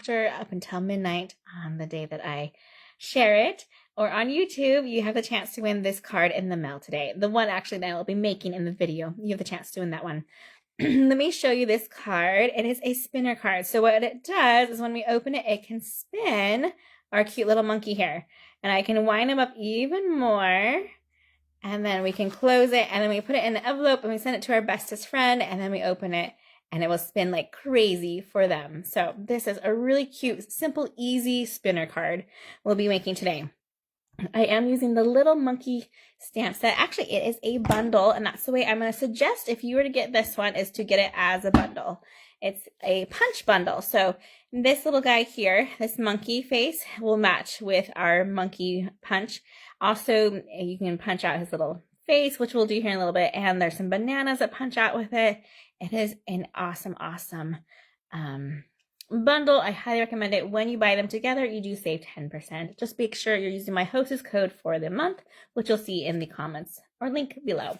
after up until midnight on the day that I share it, or on YouTube, you have the chance to win this card in the mail today. The one actually that I'll be making in the video, you have the chance to win that one. Let me show you this card. It is a spinner card. So what it does is when we open it, it can spin our cute little monkey here. And I can wind them up even more. And then we can close it. And then we put it in the envelope and we send it to our bestest friend. And then we open it and it will spin like crazy for them. So this is a really cute, simple, easy spinner card we'll be making today. I am using the little monkey stamp set. Actually, it is a bundle, and that's the way I'm going to suggest if you were to get this one is to get it as a bundle. It's a punch bundle. So this little guy here, this monkey face, will match with our monkey punch. Also, you can punch out his little face, which we'll do here in a little bit, and there's some bananas that punch out with it. It is an awesome, awesome bundle. I highly recommend it. When you buy them together, you do save 10%. Just make sure you're using my hostess code for the month, which you'll see in the comments or link below.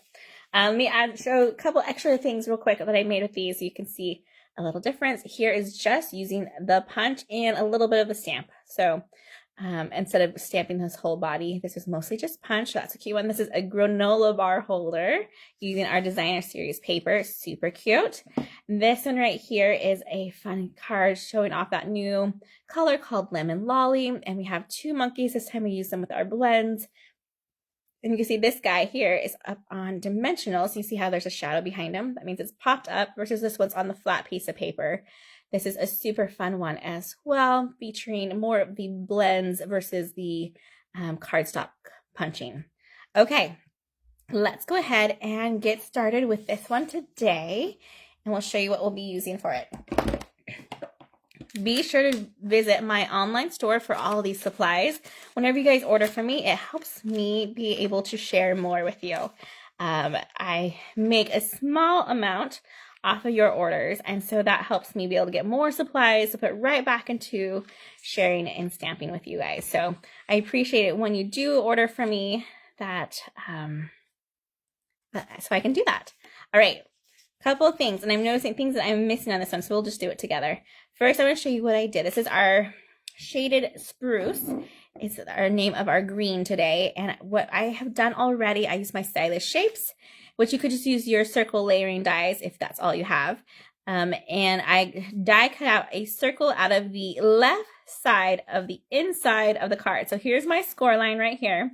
Let me show a couple extra things real quick that I made with these so you can see a little difference. Here is just using the punch and a little bit of the stamp. So instead of stamping this whole body, this is mostly just punch. So that's a cute one. This is a granola bar holder using our designer series paper. Super cute. This one right here is a fun card showing off that new color called Lemon Lolly. And we have two monkeys. This time we use them with our blends. And you can see this guy here is up on dimensional. So you see how there's a shadow behind him. That means it's popped up versus this one's on the flat piece of paper. This is a super fun one as well, featuring more of the blends versus the cardstock punching. Okay, let's go ahead and get started with this one today, and we'll show you what we'll be using for it. Be sure to visit my online store for all of these supplies. Whenever you guys order from me, it helps me be able to share more with you. I make a small amount off of your orders, and so that helps me be able to get more supplies to put right back into sharing and stamping with you guys. So I appreciate it when you do order from me, that so I can do that. All right, couple of things, and I'm noticing things that I'm missing on this one, so we'll just do it together. First, I'm going to show you what I did. This is our shaded spruce. It's our name of our green today, and what I have done already, I use my stylish shapes, which you could just use your circle layering dies if that's all you have. And I die cut out a circle out of the left side of the inside of the card. So here's my score line right here.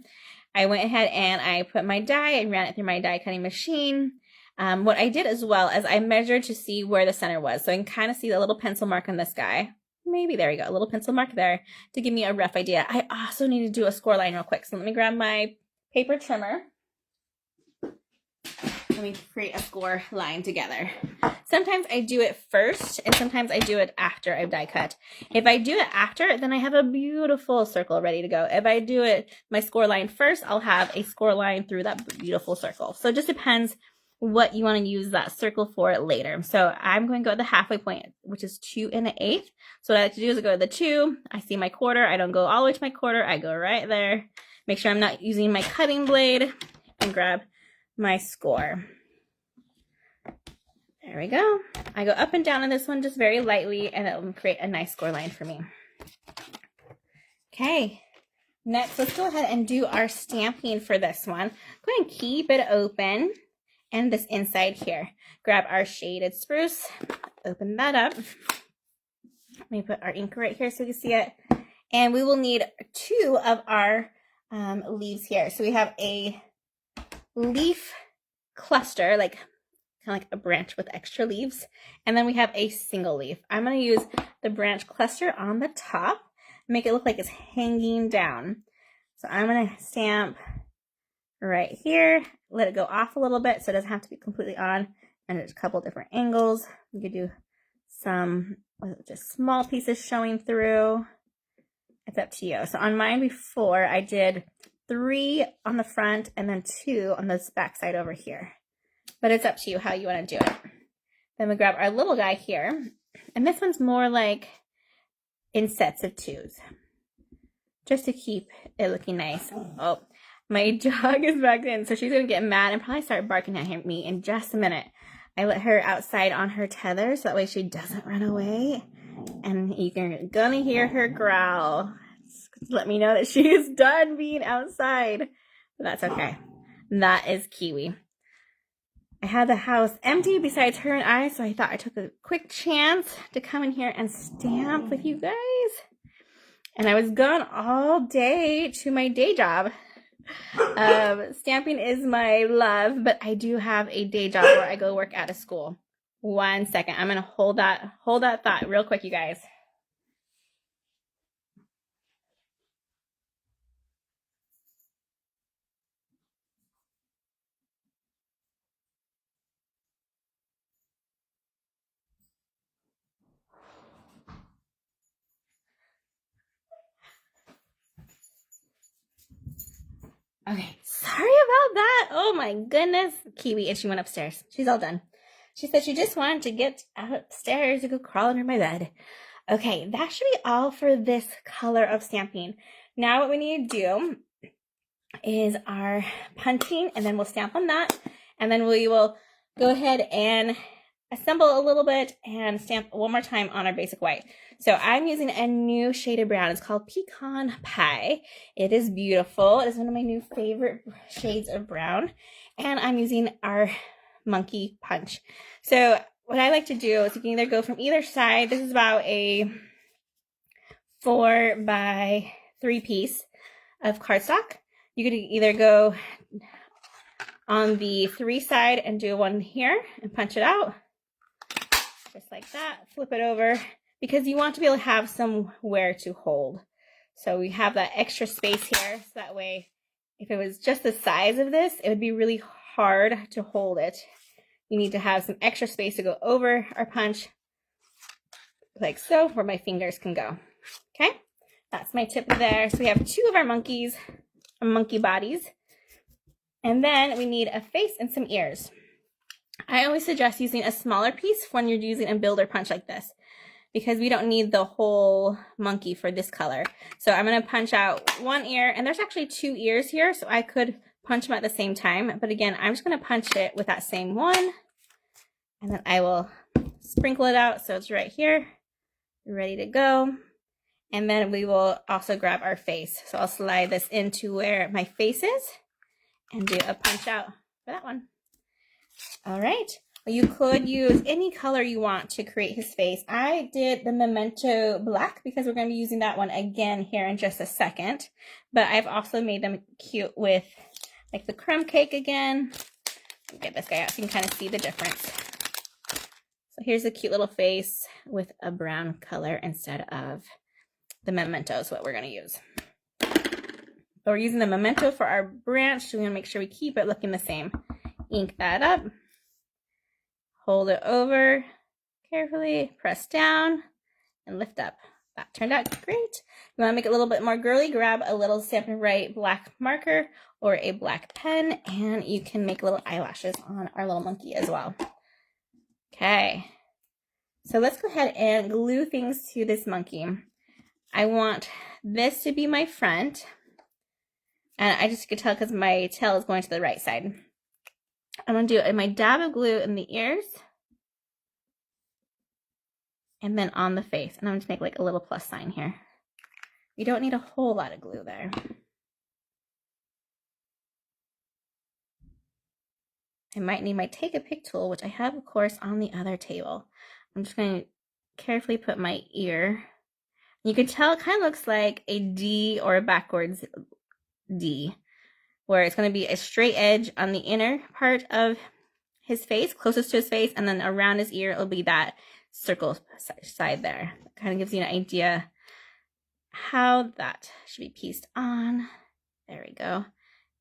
I went ahead and I put my die and ran it through my die cutting machine. What I did as well is I measured to see where the center was. So I can kind of see the little pencil mark on this guy. Maybe there you go, a little pencil mark there to give me a rough idea. I also need to do a score line real quick. So let me grab my paper trimmer. Let me create a score line together. Sometimes I do it first, and sometimes I do it after I've die cut. If I do it after, then I have a beautiful circle ready to go. If I do it my score line first, I'll have a score line through that beautiful circle. So it just depends what you want to use that circle for later. So I'm going to go at the halfway point, which is 2 1/8. So what I like to do is I go to the 2, I see my quarter, I don't go all the way to my quarter, I go right there. Make sure I'm not using my cutting blade, and grab my score. There we go. I go up and down on this one just very lightly, and it will create a nice score line for me. Okay, next let's go ahead and do our stamping for this one. Go ahead and keep it open, and this inside here. Grab our shaded spruce, open that up. Let me put our ink right here so you can see it. And we will need 2 of our leaves here. So we have a leaf cluster, like kind of like a branch with extra leaves, and then we have a single leaf. I'm going to use the branch cluster on the top, make it look like it's hanging down. So I'm going to stamp right here, let it go off a little bit so it doesn't have to be completely on, and there's a couple different angles. You could do some with just small pieces showing through. It's up to you. So on mine before, I did 3 on the front and then 2 on this back side over here. But it's up to you how you want to do it. Then we grab our little guy here. And this one's more like in sets of 2s. Just to keep it looking nice. Oh, my dog is back in, so she's going to get mad and probably start barking at me in just a minute. I let her outside on her tether so that way she doesn't run away. And you're gonna hear her growl. Let me know that she is done being outside. But that's okay. That is Kiwi. I had the house empty besides her and I, so I thought I took a quick chance to come in here and stamp with you guys. And I was gone all day to my day job. Stamping is my love, but I do have a day job where I go work at a school. 1 second. I'm gonna hold that thought real quick, you guys. Okay, sorry about that. Oh my goodness. Kiwi, and she went upstairs. She's all done. She said she just wanted to get upstairs to go crawl under my bed. Okay, that should be all for this color of stamping. Now what we need to do is our punching, and then we'll stamp on that, and then we will go ahead and assemble a little bit and stamp one more time on our basic white. So I'm using a new shade of brown. It's called Pecan Pie. It is beautiful. It is one of my new favorite shades of brown. And I'm using our monkey punch. So what I like to do is you can either go from either side. This is about a 4x3 piece of cardstock. You could either go on the 3 side and do one here and punch it out. Just like that. Flip it over because you want to be able to have somewhere to hold. So we have that extra space here. So that way, if it was just the size of this, it would be really hard to hold it. You need to have some extra space to go over our punch, like so, where my fingers can go. Okay, that's my tip there. So we have 2 of our monkeys, monkey bodies. And then we need a face and some ears. I always suggest using a smaller piece when you're using a builder punch like this, because we don't need the whole monkey for this color. So I'm going to punch out 1 ear, and there's actually 2 ears here, so I could punch them at the same time. But again, I'm just going to punch it with that same one, and then I will sprinkle it out so it's right here, ready to go. And then we will also grab our face. So I'll slide this into where my face is and do a punch out for that one. All right. Well, you could use any color you want to create his face. I did the Memento Black because we're going to be using that one again here in just a second. But I've also made them cute with like the crumb cake again. Let me get this guy out so you can kind of see the difference. So here's a cute little face with a brown color instead of the Memento is what we're going to use. But we're using the Memento for our branch, so we want to make sure we keep it looking the same. Ink that up. Hold it over carefully, press down, and lift up. That turned out great. You want to make it a little bit more girly, grab a little Stampin' Right black marker or a black pen, and you can make little eyelashes on our little monkey as well. Okay, so let's go ahead and glue things to this monkey. I want this to be my front, and I just could tell because my tail is going to the right side. I'm going to do my dab of glue in the ears and then on the face. And I'm going to make like a little plus sign here. You don't need a whole lot of glue there. I might need my Take a Pic tool, which I have, of course, on the other table. I'm just going to carefully put my ear. You can tell it kind of looks like a D or a backwards D, where it's going to be a straight edge on the inner part of his face, closest to his face, and then around his ear, it'll be that circle side there. It kind of gives you an idea how that should be pieced on. There we go.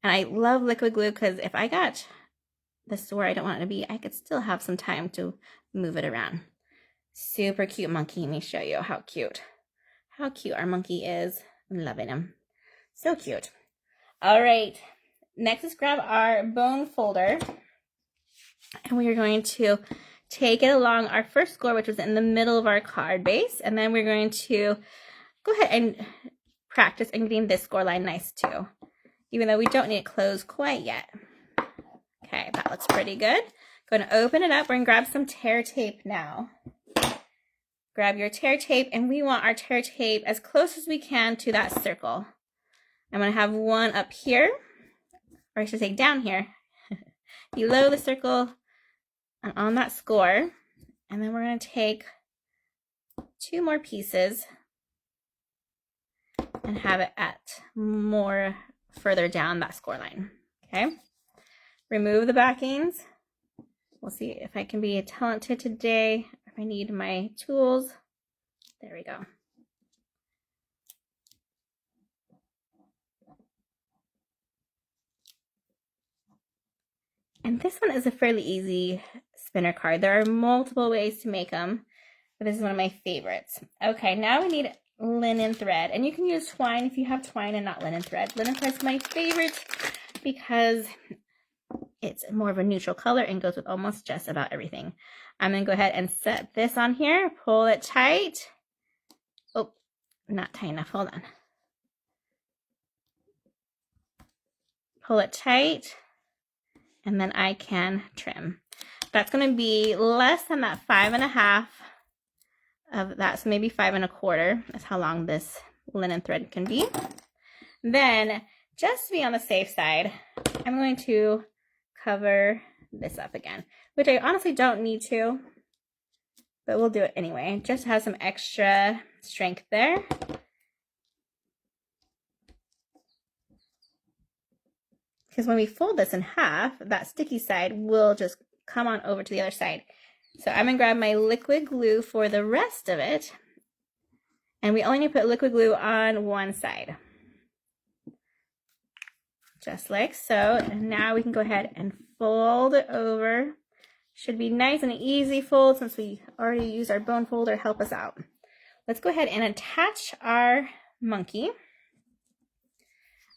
And I love liquid glue because if I got this where I don't want it to be, I could still have some time to move it around. Super cute monkey. Let me show you how cute our monkey is. I'm loving him. So cute. All right. Next, let's grab our bone folder, and we are going to take it along our first score, which was in the middle of our card base, and then we're going to go ahead and practice and getting this score line nice too, even though we don't need it closed quite yet. Okay, that looks pretty good. Going to open it up. We're going to grab some tear tape now. grab your tear tape, and we want our tear tape as close as we can to that circle. I'm going to have one up here, or I should say down here, below the circle and on that score. And then we're going to take 2 more pieces and have it at more further down that score line. Okay, remove the backings. We'll see if I can be talented today, if I need my tools. There we go. And this one is a fairly easy spinner card. There are multiple ways to make them, but this is one of my favorites. Okay, now we need linen thread, and you can use twine if you have twine and not linen thread. Linen thread is my favorite because it's more of a neutral color and goes with almost just about everything. I'm going to go ahead and set this on here, pull it tight. Oh, not tight enough, hold on. Pull it tight, and then I can trim. That's going to be less than that 5.5 of that, so maybe 5 1/4. That's how long this linen thread can be. Then, just to be on the safe side, I'm going to cover this up again, which I honestly don't need to, but we'll do it anyway. Just have some extra strength there. Because when we fold this in half, that sticky side will just come on over to the other side. So I'm going to grab my liquid glue for the rest of it. And we only need to put liquid glue on one side. Just like so. And now we can go ahead and fold it over. Should be nice and easy fold since we already used our bone folder to help us out. Let's go ahead and attach our monkey.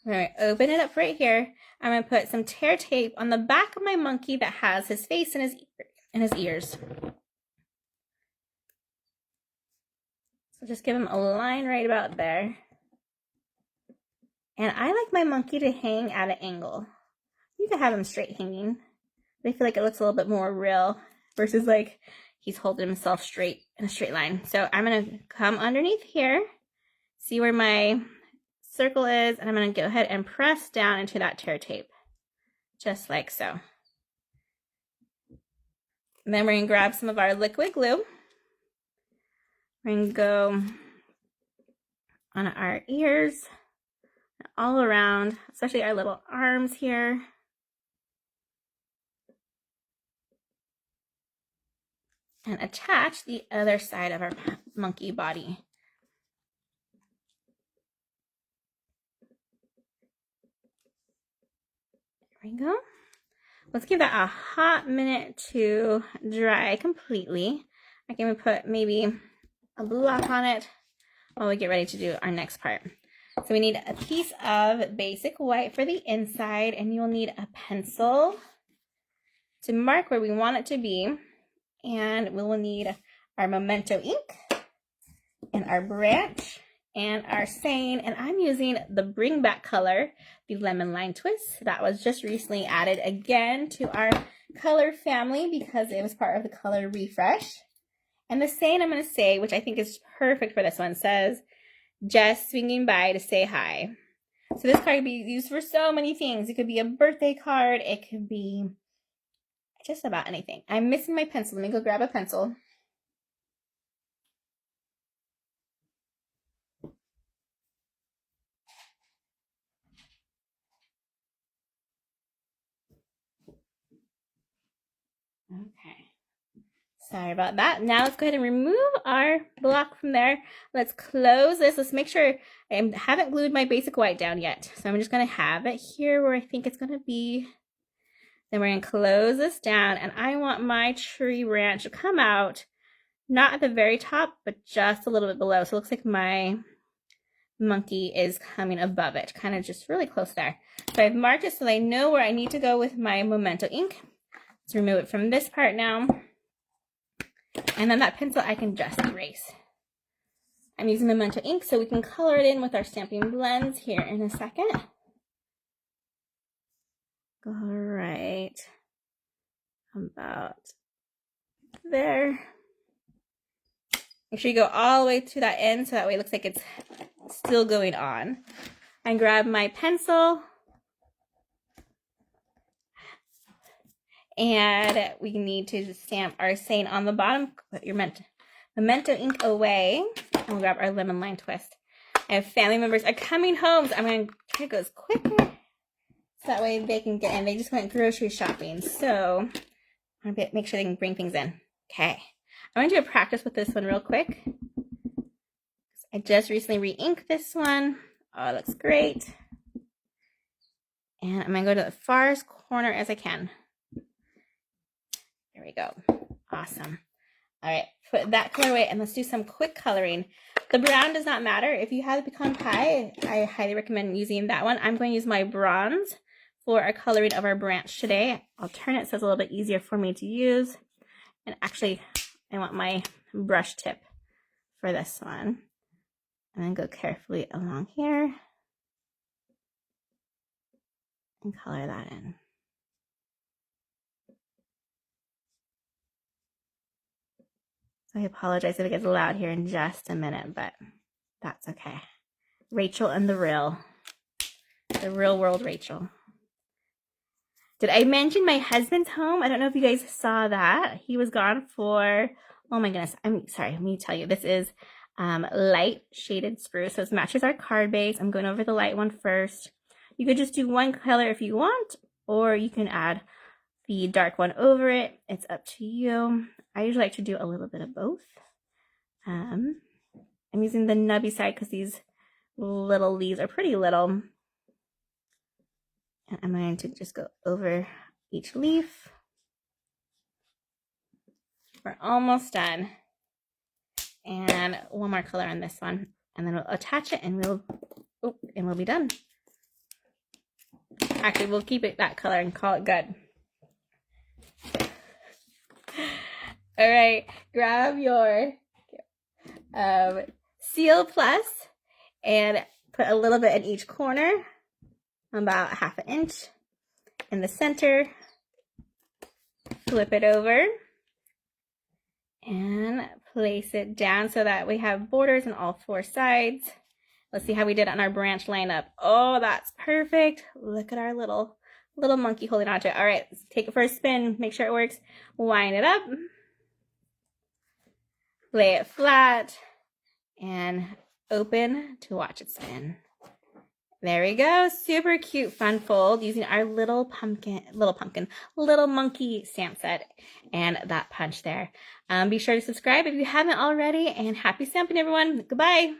I'm going to open it up right here. I'm going to put some tear tape on the back of my monkey that has his face and his ears. So just give him a line right about there. And I like my monkey to hang at an angle. You can have him straight hanging. But I feel like it looks a little bit more real versus like he's holding himself straight in a straight line. So I'm going to come underneath here, see where my circle is, and I'm going to go ahead and press down into that tear tape, just like so. And then we're going to grab some of our liquid glue. We're going to go on our ears, all around, especially our little arms here. And attach the other side of our monkey body. There we go. Let's give that a hot minute to dry completely. I can put maybe a block on it while we get ready to do our next part. So we need a piece of basic white for the inside, and you'll need a pencil to mark where we want it to be. And we will need our Memento ink and our branch and our saying. And I'm using the Bring Back color, the Lemon Lime Twist. That was just recently added again to our color family because it was part of the color refresh. And the saying I'm going to say, which I think is perfect for this one, says, "Just swinging by to say hi." So this card could be used for so many things. It could be a birthday card. It could be just about anything. I'm missing my pencil. Let me go grab a pencil. Okay. Sorry about that. Now let's go ahead and remove our block from there. Let's close this. Let's make sure I haven't glued my basic white down yet. So I'm just going to have it here where I think it's going to be. Then we're going to close this down, and I want my tree branch to come out, not at the very top, but just a little bit below. So it looks like my monkey is coming above it, kind of just really close there. So I've marked it so I know where I need to go with my Memento ink. Let's remove it from this part now. And then that pencil I can just erase. I'm using Memento ink so we can color it in with our stamping blends here in a second. All right, about there. Make sure you go all the way to that end so that way it looks like it's still going on. And grab my pencil. And we need to stamp our saying on the bottom. Put your memento ink away. And we'll grab our lemon line twist. I have family members are coming home, so I'm going to try to go as quicker. So that way they can get in. They just went grocery shopping. So I'm going to make sure they can bring things in. Okay. I'm going to do a practice with this one real quick. I just recently re-inked this one. Oh, it looks great. And I'm going to go to the farthest corner as I can. There we go. Awesome. All right, put that color away and let's do some quick coloring. The brown does not matter. If you have the pecan pie, I highly recommend using that one. I'm going to use my bronze for our coloring of our branch today. I'll turn it so it's a little bit easier for me to use. And actually, I want my brush tip for this one. And then go carefully along here and color that in. So I apologize if it gets loud here in just a minute, but that's okay. Rachel and the real world Rachel. Did I mention my husband's home? I don't know if you guys saw that. He was gone for, oh my goodness, I'm sorry, let me tell you, this is light shaded spruce, so it matches our card base. I'm going over the light one first. You could just do one color if you want, or you can add the dark one over it. It's up to you. I usually like to do a little bit of both. I'm using the nubby side because these little leaves are pretty little. And I'm going to just go over each leaf. We're almost done. And one more color on this one. And then we'll attach it and we'll be done. Actually, we'll keep it that color and call it good. All right, grab your Seal Plus and put a little bit in each corner, about 1/2 inch in the center. Flip it over and place it down so that we have borders on all 4 sides. Let's see how we did on our branch lineup. Oh, that's perfect. Look at our little monkey holding on to it. All right, let's take it for a spin. Make sure it works. Wind it up. Lay it flat and open to watch it spin. There we go. Super cute fun fold using our little monkey stamp set and that punch there. Be sure to subscribe if you haven't already, and happy stamping, everyone. Goodbye.